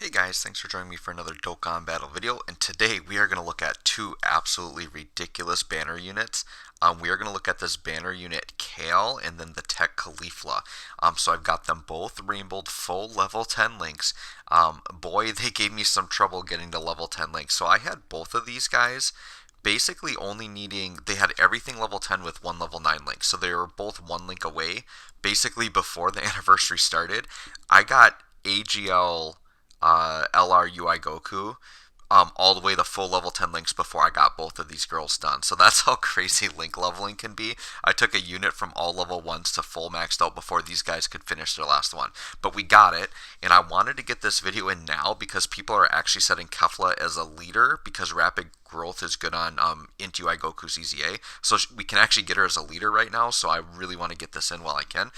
Hey guys, thanks for joining me for another Dokkan Battle video, and today we are going to look at two absolutely ridiculous banner units. We are going to look at this banner unit Kale and then the tech Caulifla. So I've got them both rainbowed full level 10 links. Boy, they gave me some trouble getting to level 10 links. So I had both of these guys basically only needing, they had everything level 10 with one level 9 link. So they were both one link away. Basically before the anniversary started, I got AGL LRUI Goku all the way to full level 10 links before I got both of these girls done. So that's how crazy link leveling can be. I took a unit from all level 1s to full maxed out before these guys could finish their last one. But we got it, and I wanted to get this video in now because people are actually setting Caulifla as a leader because rapid growth is good on Int UI Goku's EZA. So we can actually get her as a leader right now, so I really want to get this in while I can.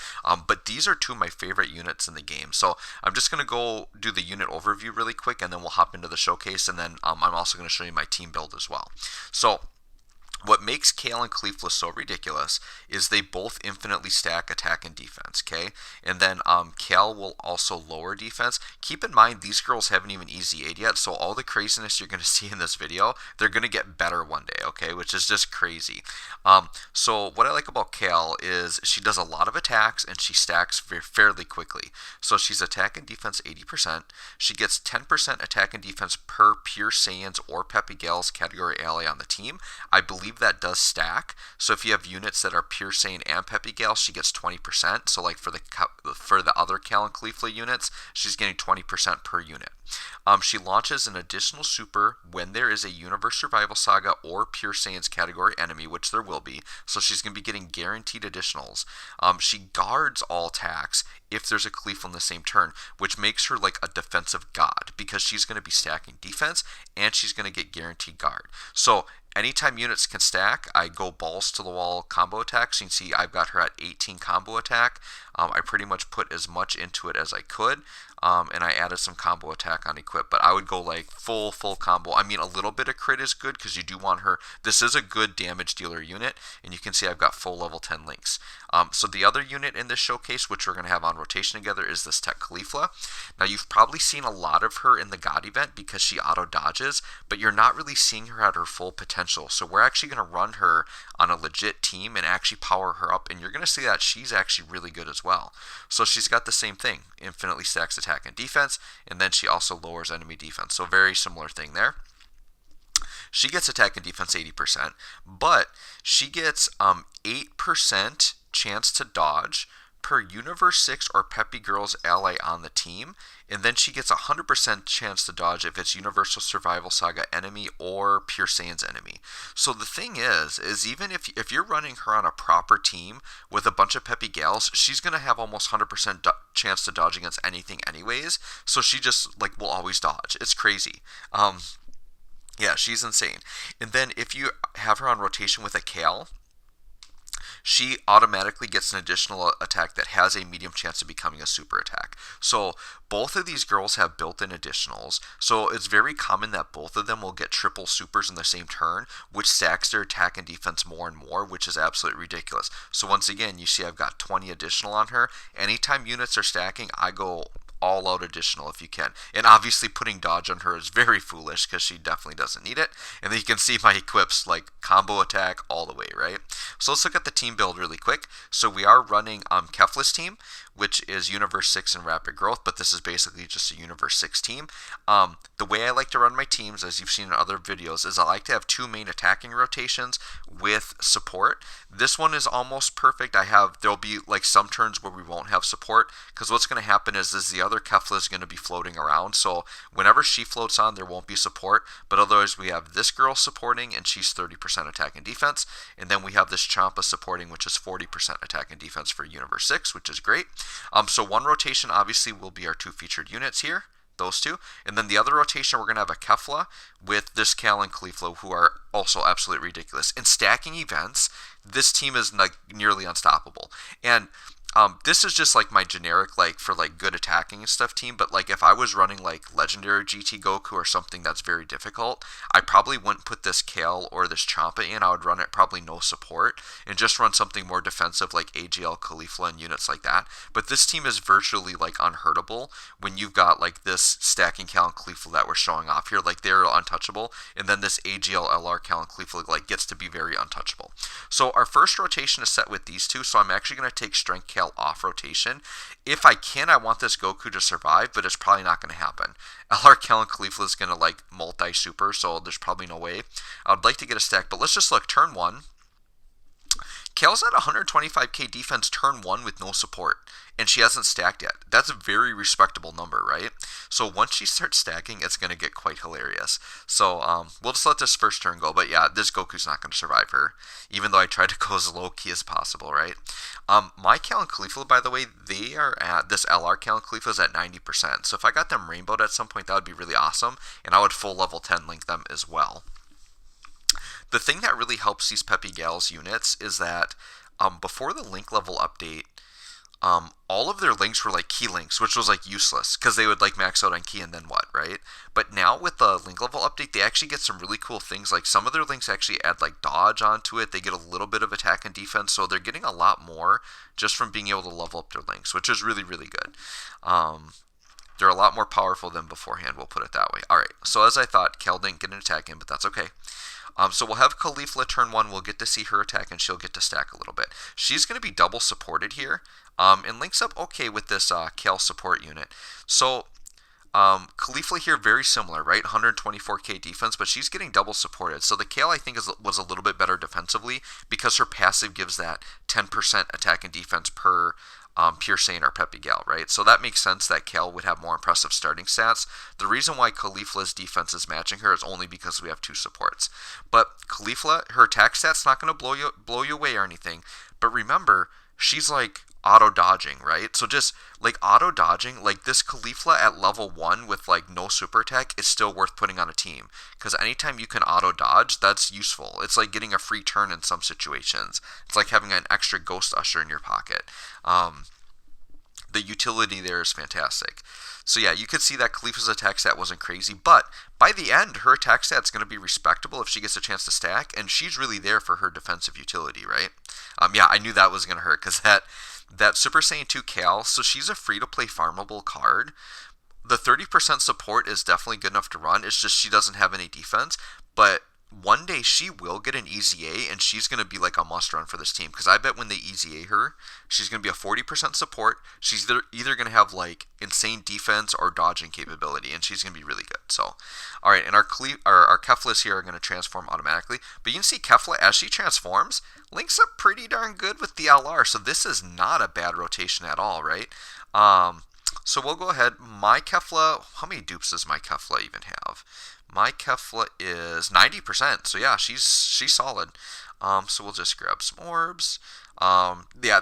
But these are two of my favorite units in the game. So I'm just going to go do the unit overview really quick, and then we'll hop into the showcase, and then I'm also going to show you my team build as well. So what makes Kale and Caulifla so ridiculous is they both infinitely stack attack and defense, okay? And then Kale will also lower defense. Keep in mind, these girls haven't even EZA'd yet, so all the craziness you're going to see in this video, they're going to get better one day, okay? Which is just crazy. So what I like about Kale is she does a lot of attacks, and she stacks fairly quickly. So she's attack and defense 80%. She gets 10% attack and defense per Pure Saiyans or Peppy Gale's category ally on the team. I believe that does stack. So if you have units that are Pure Saiyan and Peppy Gale, she gets 20%. So like for the other Kale and Caulifla units, she's getting 20% per unit. She launches an additional super when there is a Universe Survival Saga or Pure Saiyan's category enemy, which there will be. So she's going to be getting guaranteed additionals. She guards all attacks if there's a Caulifla in the same turn, which makes her like a defensive god because she's going to be stacking defense and she's going to get guaranteed guard. So anytime units can stack, I go balls to the wall combo attack. So you can see I've got her at 18 combo attack. I pretty much put as much into it as I could. And I added some combo attack on equip, but I would go like full combo. I mean, a little bit of crit is good because you do want her. This is a good damage dealer unit, and you can see I've got full level 10 links. So the other unit in this showcase, which we're going to have on rotation together, is this tech Caulifla. Now you've probably seen a lot of her in the God event because she auto dodges, but you're not really seeing her at her full potential. So we're actually going to run her on a legit team and actually power her up, and you're going to see that she's actually really good as well. So she's got the same thing, infinitely stacks attack and defense, and then she also lowers enemy defense. So very similar thing there. She gets attack and defense 80%, but she gets 8% chance to dodge per Universe 6 or Peppy Girl's ally on the team, and then she gets 100% chance to dodge if it's Universal Survival Saga enemy or Pure Saiyan's enemy. So the thing is even if you're running her on a proper team with a bunch of Peppy Gals, she's going to have almost 100% chance to dodge against anything anyways, so she just like will always dodge. It's crazy. Yeah, she's insane. And then if you have her on rotation with a Kale, she automatically gets an additional attack that has a medium chance of becoming a super attack. So both of these girls have built-in additionals, so it's very common that both of them will get triple supers in the same turn, which stacks their attack and defense more and more, which is absolutely ridiculous. So once again, you see I've got 20 additional on her. Anytime units are stacking, I go all out additional if you can. And obviously putting dodge on her is very foolish because she definitely doesn't need it. And then you can see my equips like combo attack all the way, right? So let's look at the team build really quick. So we are running Caulifla's team, which is Universe 6 and Rapid Growth, but this is basically just a Universe 6 team. The way I like to run my teams, as you've seen in other videos, is I like to have two main attacking rotations with support. This one is almost perfect. There'll be like some turns where we won't have support, because what's going to happen is the other Caulifla is going to be floating around, so whenever she floats on, there won't be support, but otherwise we have this girl supporting, and she's 30% attack and defense, and then we have this Champa supporting, which is 40% attack and defense for Universe 6, which is great. So one rotation obviously will be our two featured units here, those two, and then the other rotation we're going to have a Caulifla with this Kale and Caulifla, who are also absolutely ridiculous. In stacking events, this team is like nearly unstoppable, and This is just like my generic, like for like good attacking and stuff team. But like if I was running like legendary GT Goku or something that's very difficult, I probably wouldn't put this Kale or this Champa in. I would run it probably no support and just run something more defensive like AGL, Caulifla, and units like that. But this team is virtually like unhurtable when you've got like this stacking Kale and Caulifla that we're showing off here. Like they're untouchable, and then this AGL, LR, Kale, and Caulifla like gets to be very untouchable. So our first rotation is set with these two. So I'm actually going to take Strength Kale off rotation. If I can, I want this Goku to survive, but it's probably not going to happen. LR, Kale, and Caulifla is going to like multi-super, so there's probably no way. I'd like to get a stack, but let's just look. Turn 1. Kale's at 125k defense turn 1 with no support, and she hasn't stacked yet. That's a very respectable number, right? So once she starts stacking, it's going to get quite hilarious. So we'll just let this first turn go, but yeah, this Goku's not going to survive her, even though I tried to go as low-key as possible, right? My Kale and Caulifla, by the way, they are at, this LR Kale and Caulifla is at 90%. So if I got them rainbowed at some point, that would be really awesome, and I would full level 10 link them as well. The thing that really helps these Peppy Gals units is that before the link level update, all of their links were like key links, which was like useless because they would like max out on key and then what, right? But now with the link level update, they actually get some really cool things. Like some of their links actually add like dodge onto it. They get a little bit of attack and defense, so they're getting a lot more just from being able to level up their links, which is really, really good. They're a lot more powerful than beforehand, we'll put it that way. All right, so as I thought, Kel didn't get an attack in, but that's okay. So we'll have Caulifla turn 1. We'll get to see her attack, and she'll get to stack a little bit. She's going to be double supported here, and links up okay with this Kale support unit. So Caulifla here, very similar, right? 124k defense, but she's getting double supported. So the Kale, I think, was a little bit better defensively because her passive gives that 10% attack and defense per Pure Saiyan or Peppy Gal, right? So that makes sense that Kale would have more impressive starting stats. The reason why Caulifla's defense is matching her is only because we have 2 supports. But Caulifla, her attack stats not going to blow you away or anything. But remember, she's like auto dodging, right? So just like auto dodging, like this Caulifla at level 1 with like no super attack is still worth putting on a team, because anytime you can auto dodge, that's useful. It's like getting a free turn in some situations. It's like having an extra Ghost Usher in your pocket. The utility there is fantastic. So yeah, you could see that Caulifla's attack stat wasn't crazy, but by the end, her attack stat's going to be respectable if she gets a chance to stack, and she's really there for her defensive utility, right? Yeah, I knew that was going to hurt, because that Super Saiyan 2 Kale, so she's a free-to-play farmable card. The 30% support is definitely good enough to run. It's just she doesn't have any defense, but one day she will get an EZA, and she's going to be like a must-run for this team, because I bet when they EZA her, she's going to be a 40% support. She's either going to have like insane defense or dodging capability, and she's going to be really good. So, all right, and our Keflas here are going to transform automatically, but you can see Kefla, as she transforms, links up pretty darn good with the LR, so this is not a bad rotation at all, right? So we'll go ahead. My Kefla, how many dupes does my Kefla even have? My Caulifla is 90%, so yeah, she's solid. So we'll just grab some orbs. Yeah,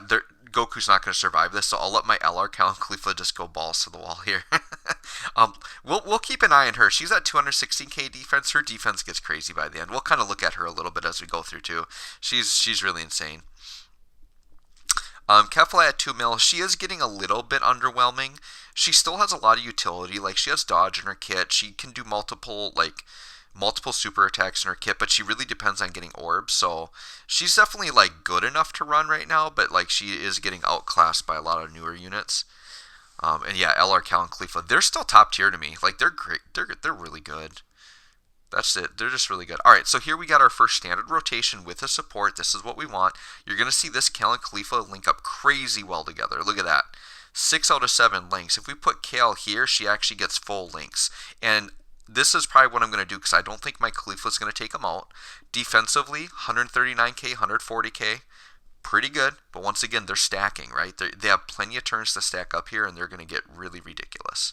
Goku's not going to survive this, so I'll let my LR Kale and Caulifla just go balls to the wall here. We'll keep an eye on her. She's at 216k defense. Her defense gets crazy by the end. We'll kind of look at her a little bit as we go through too. She's really insane. Caulifla at 2 mil, she is getting a little bit underwhelming. She still has a lot of utility, like she has dodge in her kit, she can do multiple super attacks in her kit, but she really depends on getting orbs, so she's definitely like good enough to run right now, but like she is getting outclassed by a lot of newer units. And yeah, LR Kale and Caulifla, they're still top tier to me. Like they're great, they're really good. That's it. They're just really good. All right, so here we got our first standard rotation with a support. This is what we want. You're going to see this Kale and Caulifla link up crazy well together. Look at that. 6 out of 7 links. If we put Kale here, she actually gets full links. And this is probably what I'm going to do, because I don't think my Caulifla is going to take them out. Defensively, 139k, 140k. Pretty good. But once again, they're stacking, right? They have plenty of turns to stack up here, and they're going to get really ridiculous.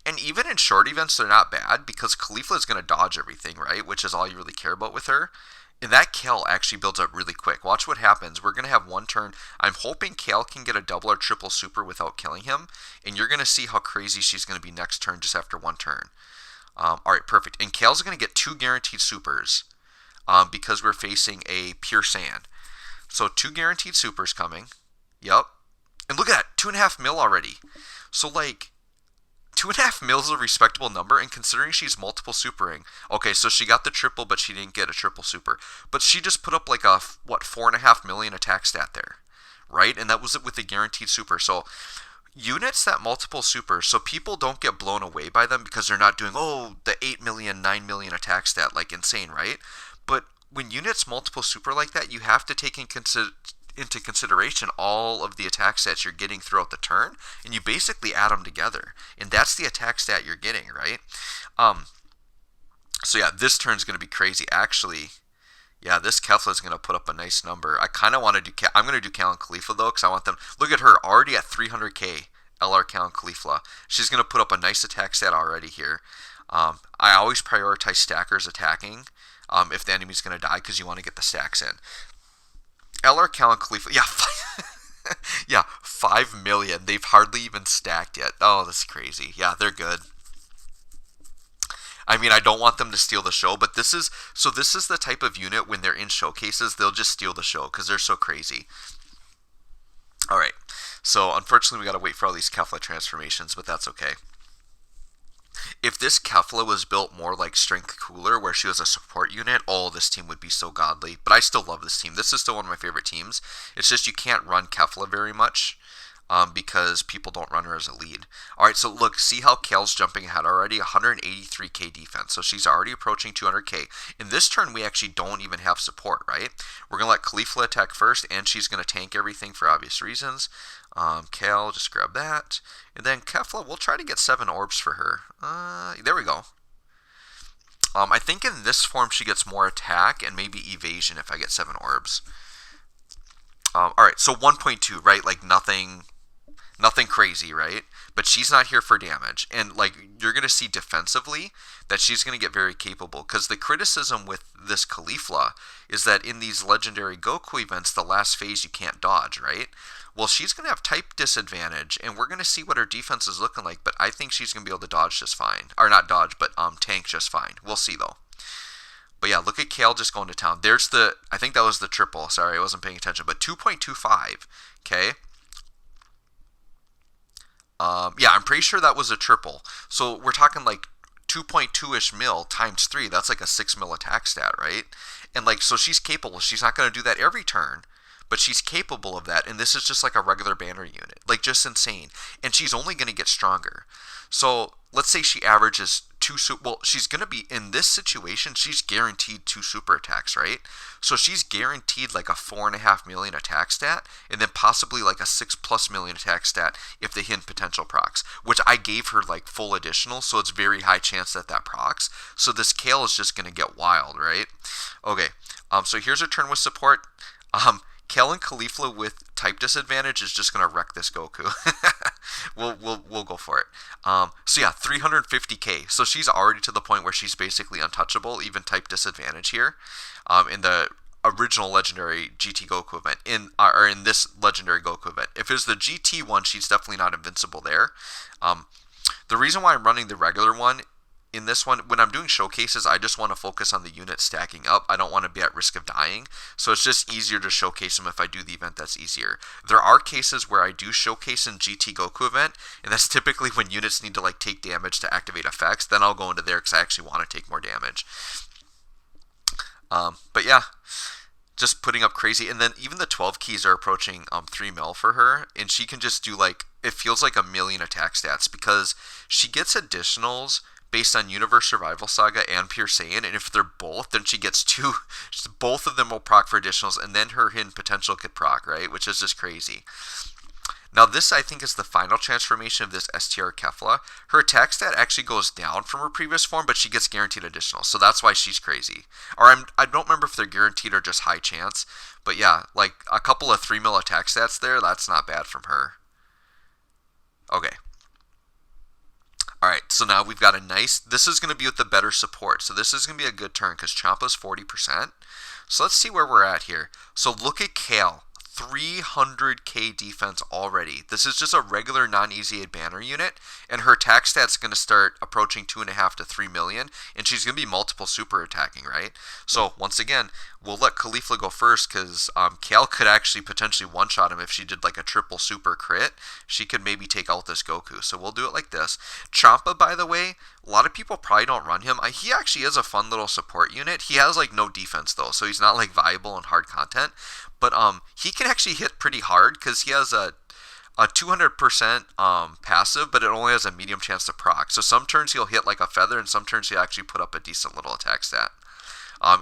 And even in short events, they're not bad, because Caulifla is going to dodge everything, right? Which is all you really care about with her. And that Kale actually builds up really quick. Watch what happens. We're going to have one turn. I'm hoping Kale can get a double or triple super without killing him. And you're going to see how crazy she's going to be next turn just after one turn. All right, perfect. And Kale's going to get 2 guaranteed supers because we're facing a Pure Saiyan. So 2 guaranteed supers coming. Yep. And look at that, 2.5 mil already. So like 2.5 mil is a respectable number, and considering she's multiple supering, okay, so she got the triple, but she didn't get a triple super. But she just put up like a what 4.5 million attack stat there, right? And that was it with the guaranteed super. So units that multiple super, so people don't get blown away by them because they're not doing the 8 million, 9 million attack stat like insane, right? But when units multiple super like that, you have to take into consideration all of the attack stats you're getting throughout the turn, and you basically add them together, and that's the attack stat you're getting, right? So yeah, this turn's going to be crazy. Actually, yeah, this Caulifla is going to put up a nice number. I kind of want to do I'm going to do Kale and Caulifla though, because I want them. Look at her, already at 300k. LR Kale and Caulifla. She's going to put up a nice attack stat already here. I always prioritize stackers attacking if the enemy's going to die, because you want to get the stacks in. LR Kale and Caulifla, yeah, yeah, 5 million. They've hardly even stacked yet. Oh, that's crazy. Yeah, they're good. I mean, I don't want them to steal the show, but this is the type of unit when they're in showcases, they'll just steal the show because they're so crazy. All right, so unfortunately we got to wait for all these Caulifla transformations, but that's okay. If this Caulifla was built more like Strength Cooler, where she was a support unit, this team would be so godly. But I still love this team. This is still one of my favorite teams. It's just you can't run Caulifla very much because people don't run her as a lead. All right, so look, see how Kale's jumping ahead already? 183k defense, so she's already approaching 200k. In this turn, we actually don't even have support, right? We're going to let Caulifla attack first, and she's going to tank everything for obvious reasons. Kale, just grab that. And then Caulifla, we'll try to get 7 orbs for her. There we go. I think in this form she gets more attack and maybe evasion if I get 7 orbs. Alright, so 1.2, right? Like nothing crazy, right? But she's not here for damage. And like you're going to see defensively that she's going to get very capable. Because the criticism with this Caulifla is that in these legendary Goku events, the last phase you can't dodge, right? Well, she's going to have type disadvantage, and we're going to see what her defense is looking like, but I think she's going to be able to dodge just fine. Or not dodge, but tank just fine. We'll see, though. But yeah, look at Kale just going to town. There's I think that was the triple. Sorry, I wasn't paying attention. But 2.25, okay? Yeah, I'm pretty sure that was a triple. So we're talking like 2.2-ish mil times 3. That's like a 6 mil attack stat, right? And like, so she's capable. She's not going to do that every turn, but she's capable of that, and this is just like a regular banner unit. Like, just insane. And she's only going to get stronger. So, let's say she averages 2 well, she's going to be, in this situation, she's guaranteed 2 super attacks, right? So she's guaranteed like a 4.5 million attack stat, and then possibly like a 6+ million attack stat if the hidden potential procs, which I gave her like full additional, so it's very high chance that procs. So this Kale is just going to get wild, right? Okay, so here's a turn with support. Kale and Caulifla with type disadvantage is just gonna wreck this Goku. we'll go for it. So yeah, 350k. So she's already to the point where she's basically untouchable, even type disadvantage here. In the original legendary GT Goku event, in this legendary Goku event. If it's the GT one, she's definitely not invincible there. The reason why I'm running the regular one in this one, when I'm doing showcases, I just want to focus on the unit stacking up. I don't want to be at risk of dying, so it's just easier to showcase them if I do the event that's easier. There are cases where I do showcase in GT Goku event, and that's typically when units need to like take damage to activate effects. Then I'll go into there because I actually want to take more damage. But yeah, just putting up crazy, and then even the 12 keys are approaching 3 mil for her, and she can just do like, it feels like a million attack stats because she gets additionals based on Universe Survival Saga and Pure Saiyan, and if they're both, then she gets 2. Both of them will proc for additionals, and then her hidden potential could proc, right? Which is just crazy. Now this, I think, is the final transformation of this STR Caulifla. Her attack stat actually goes down from her previous form, but she gets guaranteed additional, so that's why she's crazy. Or I don't remember if they're guaranteed or just high chance, but yeah, like a couple of 3 mil attack stats there, that's not bad from her. Okay. Alright, so now we've got a nice, this is going to be with the better support, so this is going to be a good turn because Champa's 40%. So let's see where we're at here. So look at Kale, 300k defense already. This is just a regular non-easy aid banner unit, and her attack stat's going to start approaching 2.5 to 3 million, and she's going to be multiple super attacking, right? So once again, we'll let Caulifla go first because Kale could actually potentially one-shot him if she did like a triple super crit. She could maybe take out this Goku. So we'll do it like this. Champa, by the way, a lot of people probably don't run him. He actually is a fun little support unit. He has like no defense though, so he's not like viable in hard content. But he can actually hit pretty hard because he has a 200% passive, but it only has a medium chance to proc. So some turns he'll hit like a feather, and some turns he'll actually put up a decent little attack stat.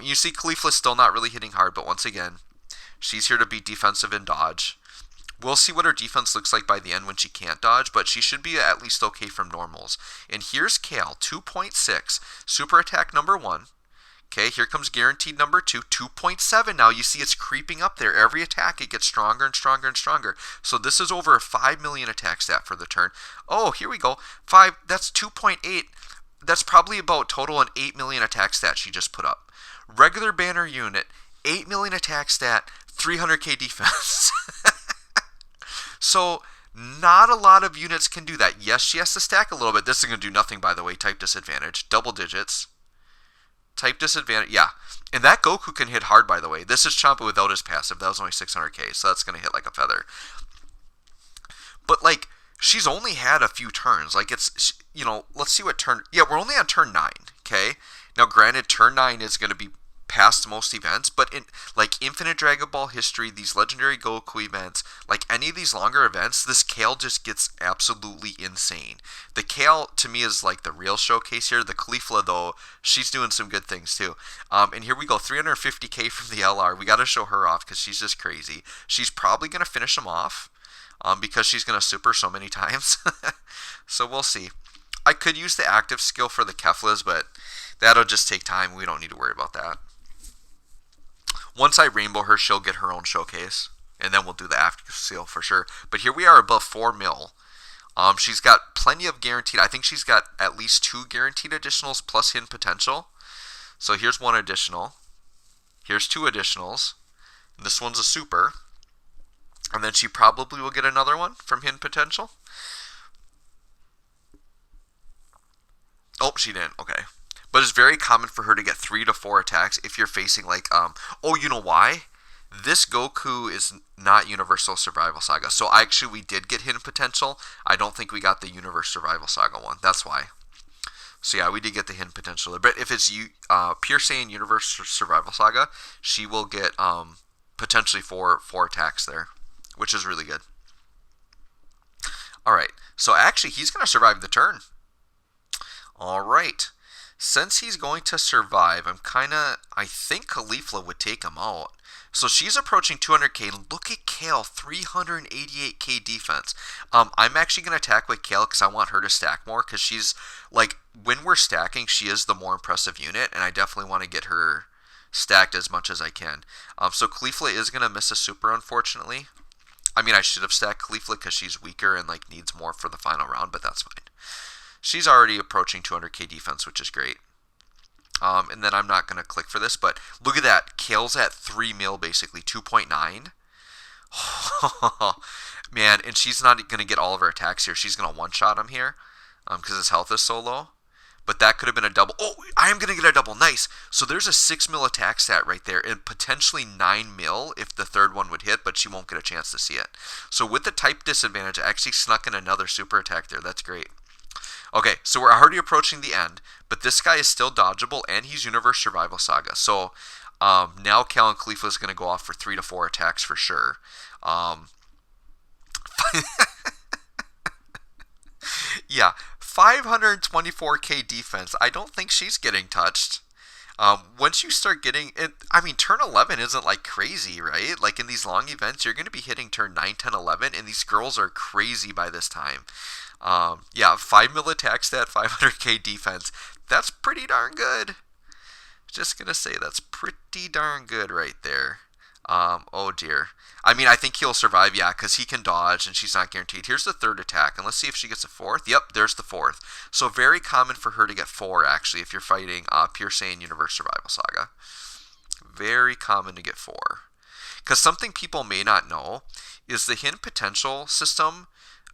You see Caulifla's still not really hitting hard, but once again, she's here to be defensive and dodge. We'll see what her defense looks like by the end when she can't dodge, but she should be at least okay from normals. And here's Kale, 2.6, super attack number 1. Okay, here comes guaranteed number 2, 2.7. Now you see it's creeping up there. Every attack it gets stronger and stronger and stronger. So this is over a 5 million attack stat for the turn. Oh, here we go. 5, that's 2.8. That's probably about total an 8 million attack stat she just put up. Regular banner unit, 8 million attack stat, 300k defense. So not a lot of units can do that. Yes, she has to stack a little bit. This is going to do nothing, by the way. Type disadvantage. Double digits. Type disadvantage, yeah. And that Goku can hit hard, by the way. This is Champa without his passive. That was only 600k, so that's going to hit like a feather. But, like, she's only had a few turns. Like, it's, you know, let's see what turn... Yeah, we're only on turn 9, okay? Now, granted, turn 9 is going to be past most events, but in, like, Infinite Dragon Ball history, these Legendary Goku events, like, any of these longer events, this Kale just gets absolutely insane. The Kale, to me, is, like, the real showcase here. The Caulifla, though, she's doing some good things, too. And here we go, 350k from the LR. We got to show her off because she's just crazy. She's probably going to finish him off because she's going to super so many times. So we'll see. I could use the active skill for the Keflas, but that'll just take time. We don't need to worry about that. Once I rainbow her, she'll get her own showcase, and then we'll do the active skill for sure. But here we are above 4 mil. She's got plenty of guaranteed. I think she's got at least 2 guaranteed additionals plus hidden potential. So here's 1 additional. Here's 2 additionals. And this one's a super. And then she probably will get another one from hidden potential. Oh, she didn't. Okay. But it's very common for her to get 3 to 4 attacks if you're facing like, oh, you know why? This Goku is not Universal Survival Saga. So we did get hidden potential. I don't think we got the Universal Survival Saga one. That's why. So yeah, we did get the hidden potential. But if it's Pure Saiyan Universal Survival Saga, she will get potentially 4 attacks there, which is really good. Alright, so actually he's going to survive the turn. Alright. Since he's going to survive, I think Caulifla would take him out. So she's approaching 200k. Look at Kale, 388k defense. I'm actually going to attack with Kale because I want her to stack more. Because she's, like, when we're stacking, she is the more impressive unit. And I definitely want to get her stacked as much as I can. So Caulifla is going to miss a super, unfortunately. I mean, I should have stacked Caulifla because she's weaker and, like, needs more for the final round. But that's fine. She's already approaching 200k defense, which is great. And then I'm not going to click for this, but look at that. Kale's at 3 mil, basically, 2.9. Man, and she's not going to get all of her attacks here. She's going to one-shot him here because his health is so low. But that could have been a double. Oh, I am going to get a double. Nice. So there's a 6 mil attack stat right there, and potentially 9 mil if the third one would hit, but she won't get a chance to see it. So with the type disadvantage, I actually snuck in another super attack there. That's great. Okay, so we're already approaching the end, but this guy is still dodgeable, and he's Universe Survival Saga. So now Kale and Caulifla is going to go off for 3 to 4 attacks for sure. Yeah, 524k defense. I don't think she's getting touched. Once you start getting it, I mean, turn 11 isn't like crazy, right? Like in these long events, you're going to be hitting turn 9, 10, 11, and these girls are crazy by this time. Yeah, 5 mil attack stat, 500k defense. That's pretty darn good. Just gonna say that's pretty darn good right there. Oh dear. I mean, I think he'll survive, yeah, because he can dodge and she's not guaranteed. Here's the third attack, and let's see if she gets a 4th. Yep, there's the 4th. So very common for her to get 4, actually, if you're fighting Pure Saiyan Universe Survival Saga. Very common to get 4. Because something people may not know is the hidden potential system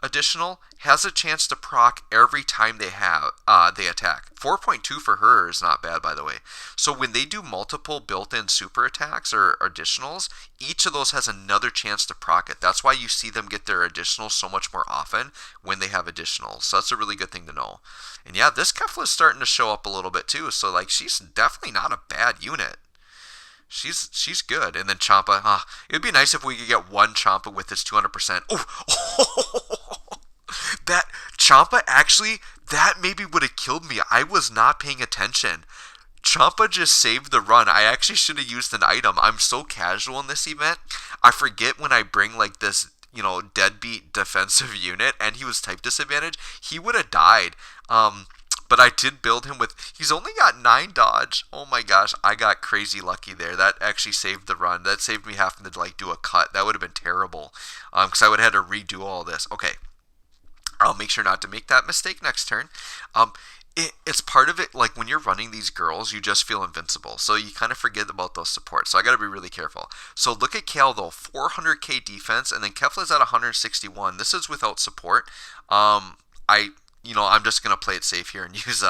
additional has a chance to proc every time they attack. 4.2 for her is not bad, by the way. So when they do multiple built-in super attacks or additionals, each of those has another chance to proc it. That's why you see them get their additionals so much more often when they have additionals. So that's a really good thing to know. And yeah, this Caulifla is starting to show up a little bit too. So like, she's definitely not a bad unit. She's good. And then Champa, it'd be nice if we could get one Champa with this 200%. Oh, that Champa actually, that maybe would have killed me. I was not paying attention. Champa just saved the run. I actually should have used an item. I'm so casual in this event. I forget when I bring like this, deadbeat defensive unit and he was type disadvantage, he would have died. But I did build him with, he's only got 9 dodge. Oh my gosh, I got crazy lucky there. That actually saved the run. That saved me having to like do a cut. That would have been terrible. Because I would have had to redo all this. Okay. I'll make sure not to make that mistake next turn. It's part of it, like when you're running these girls, you just feel invincible. So you kind of forget about those supports. So I got to be really careful. So look at Kale though, 400k defense, and then Caulifla's at 161. This is without support. I'm just going to play it safe here and use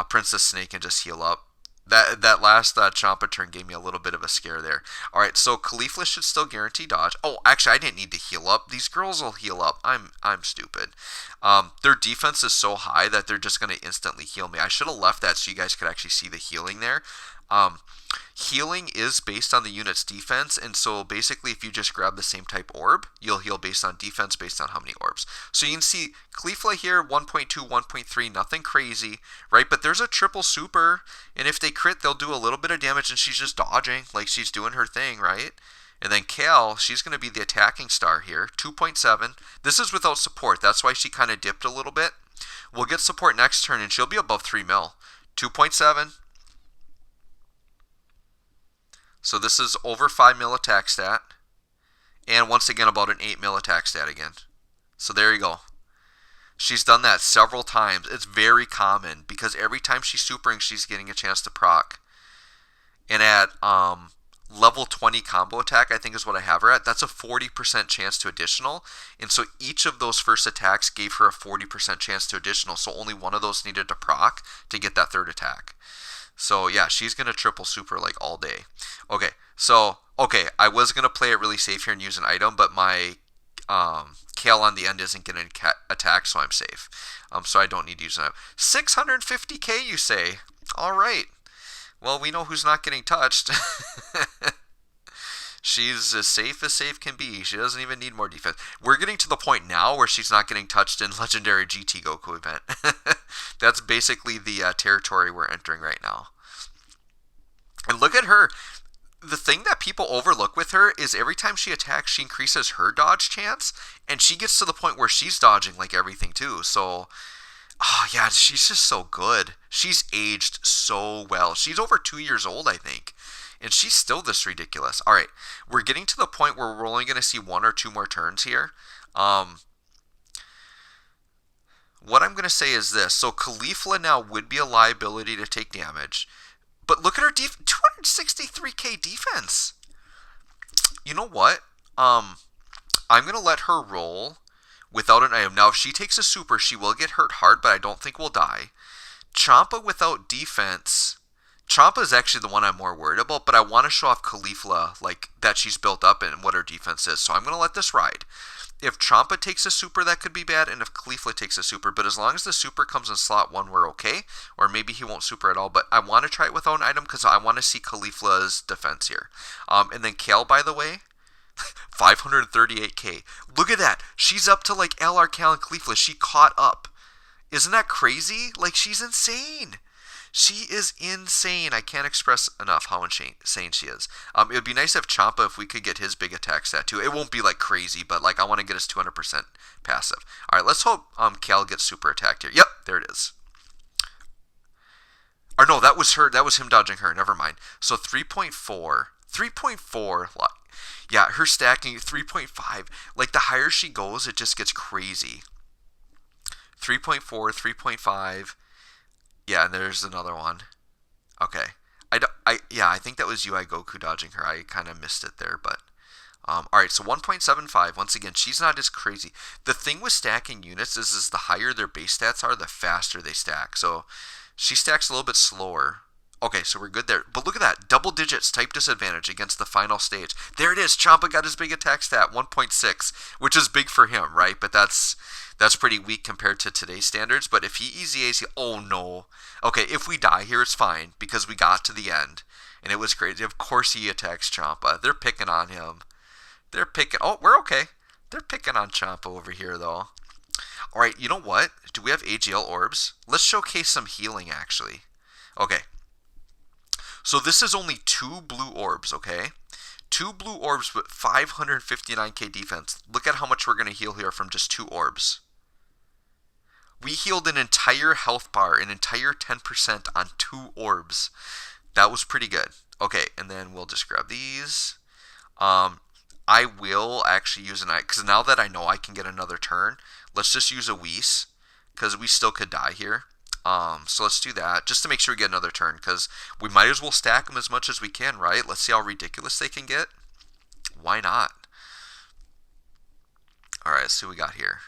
Princess Snake and just heal up. That last Champa turn gave me a little bit of a scare there. Alright, so Caulifla should still guarantee dodge. Oh, actually, I didn't need to heal up. These girls will heal up. I'm stupid. Their defense is so high that they're just going to instantly heal me. I should have left that so you guys could actually see the healing there. Healing is based on the unit's defense, and so basically if you just grab the same type orb, you'll heal based on defense based on how many orbs. So you can see Caulifla here, 1.2, 1.3, nothing crazy, right? But there's a triple super, and if they crit, they'll do a little bit of damage, and she's just dodging, like she's doing her thing, right? And then Kale, she's going to be the attacking star here, 2.7. This is without support, that's why she kind of dipped a little bit. We'll get support next turn, and she'll be above 3 mil. 2.7. So this is over 5 mil attack stat. And once again, about an 8 mil attack stat again. So there you go. She's done that several times. It's very common because every time she's supering, she's getting a chance to proc. And at level 20 combo attack, I think is what I have her at, that's a 40% chance to additional. And so each of those first attacks gave her a 40% chance to additional. So only one of those needed to proc to get that third attack. So yeah, she's going to triple super like all day. Okay, so, I was going to play it really safe here and use an item, but my Kale on the end isn't going to attack, so I'm safe. So I don't need to use an item. 650k, you say? Alright. Well, we know who's not getting touched. She's as safe can be. She doesn't even need more defense. We're getting to the point now where she's not getting touched in Legendary GT Goku event. That's basically the territory we're entering right now. And look at her. The thing that people overlook with her is every time she attacks, she increases her dodge chance. And she gets to the point where she's dodging like everything too. So, yeah, she's just so good. She's aged so well. She's over 2 years old, I think. And she's still this ridiculous. All right, we're getting to the point where we're only going to see 1 or 2 more turns here. What I'm going to say is this. So Caulifla now would be a liability to take damage. But look at her 263k defense. You know what? I'm going to let her roll without an item. Now, if she takes a super, she will get hurt hard, but I don't think we'll die. Champa without defense. Champa is actually the one I'm more worried about, but I want to show off Caulifla, like, that she's built up and what her defense is. So I'm going to let this ride. If Champa takes a super, that could be bad, and if Caulifla takes a super, but as long as the super comes in slot 1, we're okay. Or maybe he won't super at all, but I want to try it without an item because I want to see Caulifla's defense here. And then Kale, by the way, 538k. Look at that. She's up to like LR, Kale, and Caulifla. She caught up. Isn't that crazy? Like, she's insane. She is insane. I can't express enough how insane she is. It would be nice if Champa, if we could get his big attack stat too. It won't be like crazy, but like I want to get his 200% passive. All right, let's hope Kale gets super attacked here. Yep, there it is. Or no, that was her. That was him dodging her. Never mind. So 3.4. 3.4. Yeah, her stacking 3.5. Like the higher she goes, it just gets crazy. 3.4, 3.5. Yeah, and there's another one. Okay. Yeah, I think that was UI Goku dodging her. I kind of missed it there, but all right, so 1.75. Once again, she's not as crazy. The thing with stacking units is the higher their base stats are, the faster they stack. So she stacks a little bit slower. Okay, so we're good there. But look at that. Double digits type disadvantage against the final stage. There it is. Champa got his big attack stat, 1.6, which is big for him, right? But that's pretty weak compared to today's standards. But if he easy A's, oh no. Okay, if we die here, it's fine because we got to the end. And it was crazy. Of course he attacks Champa. They're picking on him. They're picking. Oh, we're okay. They're picking on Champa over here, though. All right, you know what? Do we have AGL orbs? Let's showcase some healing, actually. Okay. So this is only 2 blue orbs, okay? 2 blue orbs with 559k defense. Look at how much we're going to heal here from just 2 orbs. We healed an entire health bar, an entire 10% on 2 orbs. That was pretty good. Okay, and then we'll just grab these. I will actually use an eye, because now that I know I can get another turn, let's just use a Whis, because we still could die here. So let's do that, just to make sure we get another turn, because we might as well stack them as much as we can, right? Let's see how ridiculous they can get. Why not? Alright, let's see what we got here.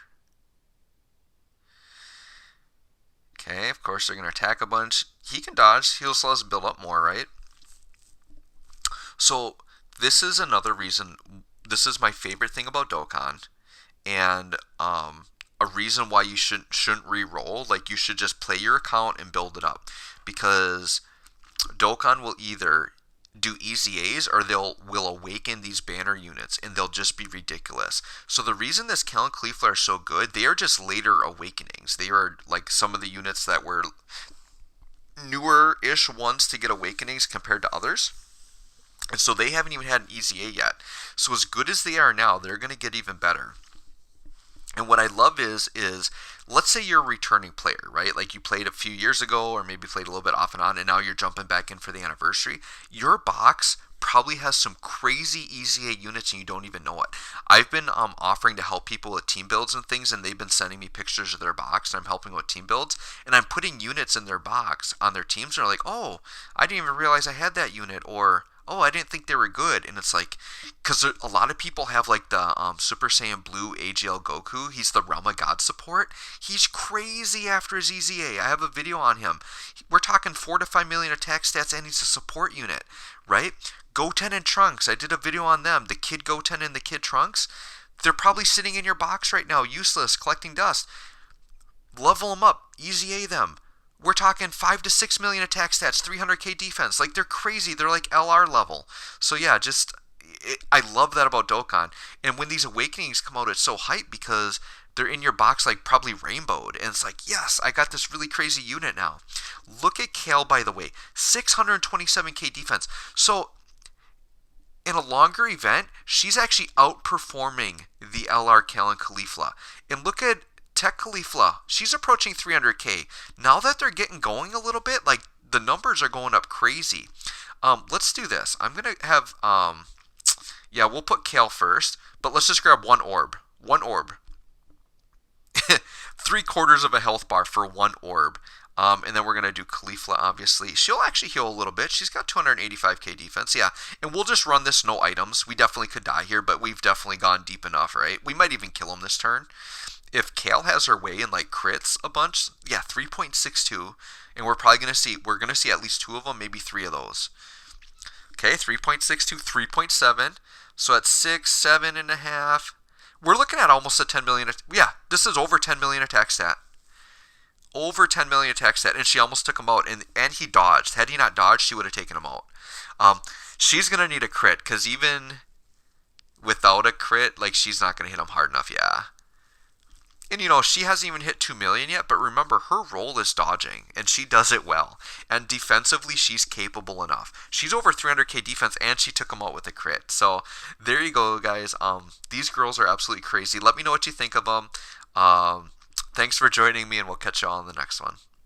Okay, of course they're going to attack a bunch. He can dodge, he'll still has to build up more, right? So this is another reason, this is my favorite thing about Dokkan, and a reason why you shouldn't re-roll. Like, you should just play your account and build it up, because Dokkan will either do easy A's or will awaken these banner units, and they'll just be ridiculous. So the reason this Kale and Caulifla are so good, they are just later awakenings. They are like some of the units that were newer-ish ones to get awakenings compared to others. And so they haven't even had an easy A yet. So as good as they are now, they're going to get even better. And what I love is let's say you're a returning player, right? Like you played a few years ago, or maybe played a little bit off and on, and now you're jumping back in for the anniversary. Your box probably has some crazy easy A units and you don't even know it. I've been offering to help people with team builds and things, and they've been sending me pictures of their box, and I'm helping with team builds, and I'm putting units in their box on their teams, and they're like, oh, I didn't even realize I had that unit, or oh, I didn't think they were good. And it's like, because a lot of people have like the Super Saiyan Blue AGL Goku. He's the Realm of God support. He's crazy after his EZA. I have a video on him. We're talking 4 to 5 million attack stats, and he's a support unit, right? Goten and Trunks, I did a video on them. The Kid Goten and the Kid Trunks, they're probably sitting in your box right now, useless, collecting dust. Level them up, EZA them. We're talking 5 to 6 million attack stats, 300k defense. Like, they're crazy. They're like LR level. So yeah, I love that about Dokkan. And when these awakenings come out, it's so hype because they're in your box, like probably rainbowed. And it's like, yes, I got this really crazy unit now. Look at Kale, by the way, 627k defense. So in a longer event, she's actually outperforming the LR Kale and Caulifla. And look at Tech Caulifla, she's approaching 300k. Now that they're getting going a little bit, like the numbers are going up crazy. Let's do this. I'm gonna have yeah, we'll put Kale first, but let's just grab one orb. One orb. 3/4 of a health bar for one orb. And then we're going to do Caulifla, obviously. She'll actually heal a little bit. She's got 285k defense, yeah. And we'll just run this no items. We definitely could die here, but we've definitely gone deep enough, right? We might even kill him this turn. If Kale has her way and like crits a bunch, yeah, 3.62, and we're going to see at least 2 of them, maybe 3 of those. Okay, 3.62, 3.7, so at 6, 7.5, we're looking at almost a 10 million, yeah, this is over 10 million attack stat. Over 10 million attack stat, and she almost took him out, and he dodged. Had he not dodged, she would have taken him out. She's going to need a crit, because even without a crit, like, she's not going to hit him hard enough, yeah. And, you know, she hasn't even hit 2 million yet, but remember, her role is dodging, and she does it well. And defensively, she's capable enough. She's over 300k defense, and she took him out with a crit. So, there you go, guys. These girls are absolutely crazy. Let me know what you think of them. Thanks for joining me, and we'll catch you all in the next one.